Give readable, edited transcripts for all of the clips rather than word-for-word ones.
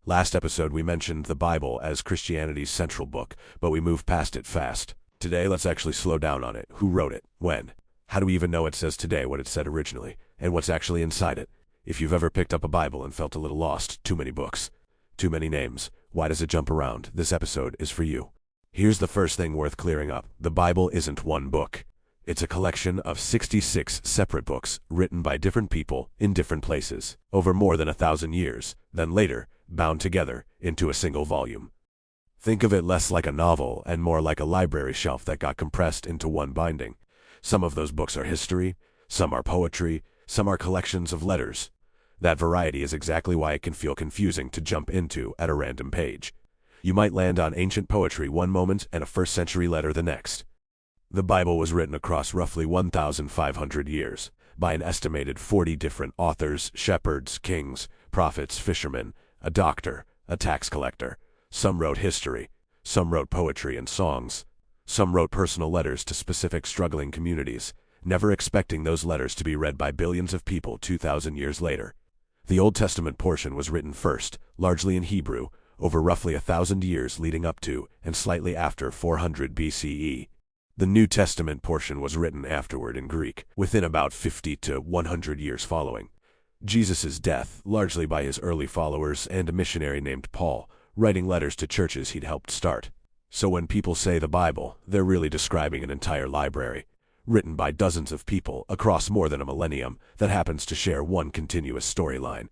Last episode we mentioned the Bible as Christianity's central book, but we moved past it fast. Today let's actually slow down on it. Who wrote it? When? How do we even know it says today what it said originally? And what's actually inside it? If you've ever picked up a Bible and felt a little lost, too many books, too many names, why does it jump around? This episode is for you. Here's the first thing worth clearing up. The Bible isn't one book. It's a collection of 66 separate books written by different people in different places over more than 1,000 years, then later bound together into a single volume. Think of it less like a novel and more like a library shelf that got compressed into one binding. Some of those books are history, some are poetry, some are collections of letters. That variety is exactly why it can feel confusing to jump into at a random page. You might land on ancient poetry one moment and a first-century letter the next. The Bible was written across roughly 1,500 years by an estimated 40 different authors, shepherds, kings, prophets, fishermen, a doctor, a tax collector. Some wrote history, some wrote poetry and songs, some wrote personal letters to specific struggling communities, never expecting those letters to be read by billions of people 2,000 years later. The Old Testament portion was written first, largely in Hebrew, over roughly 1,000 years leading up to and slightly after 400 BCE. The New Testament portion was written afterward in Greek, within about 50 to 100 years following Jesus' death, largely by his early followers and a missionary named Paul, writing letters to churches he'd helped start. So when people say the Bible, they're really describing an entire library, written by dozens of people across more than a millennium that happens to share one continuous storyline.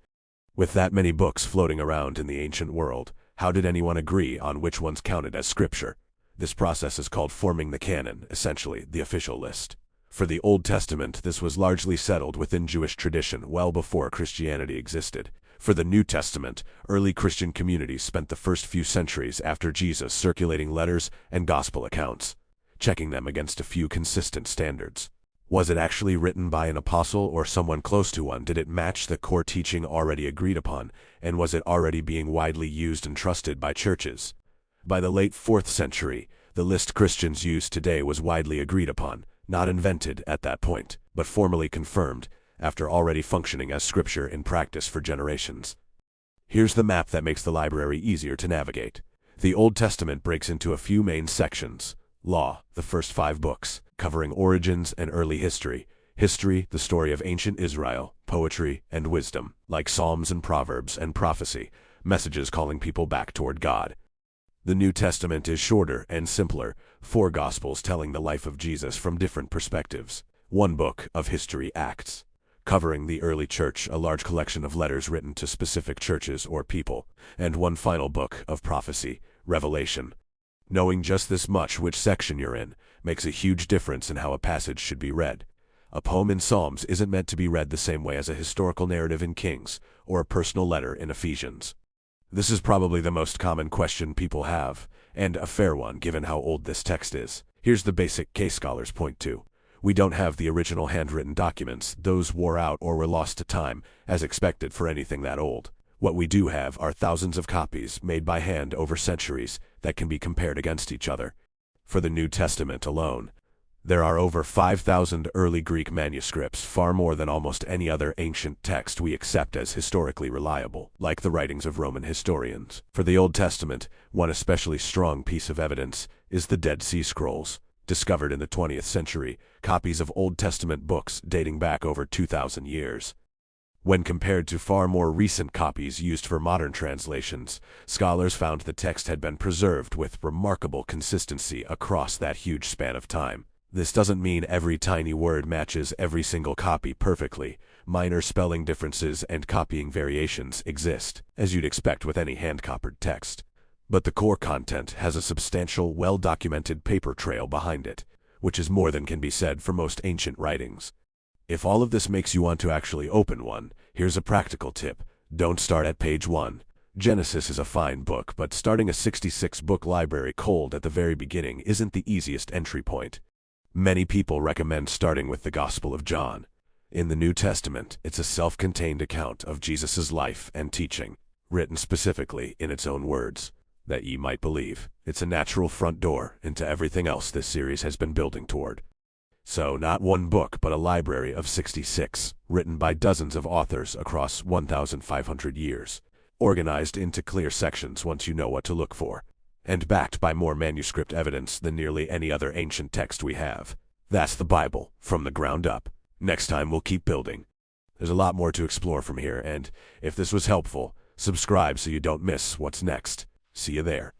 With that many books floating around in the ancient world, how did anyone agree on which ones counted as scripture? This process is called forming the canon, essentially the official list. For the Old Testament, this was largely settled within Jewish tradition well before Christianity existed. For the New Testament, early Christian communities spent the first few centuries after Jesus circulating letters and gospel accounts, checking them against a few consistent standards. Was it actually written by an apostle or someone close to one? Did it match the core teaching already agreed upon? And was it already being widely used and trusted by churches? By the late 4th century, the list Christians use today was widely agreed upon, not invented at that point, but formally confirmed after already functioning as scripture in practice for generations. Here's the map that makes the library easier to navigate. The Old Testament breaks into a few main sections. Law, the first 5 books, covering origins and early history. History, the story of ancient Israel. Poetry and wisdom, like Psalms and Proverbs, and prophecy, messages calling people back toward God. The New Testament is shorter and simpler, 4 Gospels telling the life of Jesus from different perspectives. 1 book of history, Acts, covering the early church, a large collection of letters written to specific churches or people, and 1 final book of prophecy, Revelation. Knowing just this much, which section you're in, makes a huge difference in how a passage should be read. A poem in Psalms isn't meant to be read the same way as a historical narrative in Kings, or a personal letter in Ephesians. This is probably the most common question people have, and a fair one given how old this text is. Here's the basic case scholars point to. We don't have the original handwritten documents. Those wore out or were lost to time, as expected for anything that old. What we do have are thousands of copies made by hand over centuries that can be compared against each other. For the New Testament alone, there are over 5,000 early Greek manuscripts, far more than almost any other ancient text we accept as historically reliable, like the writings of Roman historians. For the Old Testament, one especially strong piece of evidence is the Dead Sea Scrolls, discovered in the 20th century, copies of Old Testament books dating back over 2,000 years. When compared to far more recent copies used for modern translations, scholars found the text had been preserved with remarkable consistency across that huge span of time. This doesn't mean every tiny word matches every single copy perfectly. Minor spelling differences and copying variations exist, as you'd expect with any hand-copied text. But the core content has a substantial, well-documented paper trail behind it, which is more than can be said for most ancient writings. If all of this makes you want to actually open one, here's a practical tip. Don't start at page 1. Genesis is a fine book, but starting a 66-book library cold at the very beginning isn't the easiest entry point. Many people recommend starting with the Gospel of John. In the New Testament, it's a self-contained account of Jesus' life and teaching, written specifically in its own words, that ye might believe. It's a natural front door into everything else this series has been building toward. So, not one book, but a library of 66, written by dozens of authors across 1,500 years. organized into clear sections once you know what to look for, and backed by more manuscript evidence than nearly any other ancient text we have. That's the Bible, from the ground up. Next time we'll keep building. There's a lot more to explore from here, and if this was helpful, subscribe so you don't miss what's next. See you there.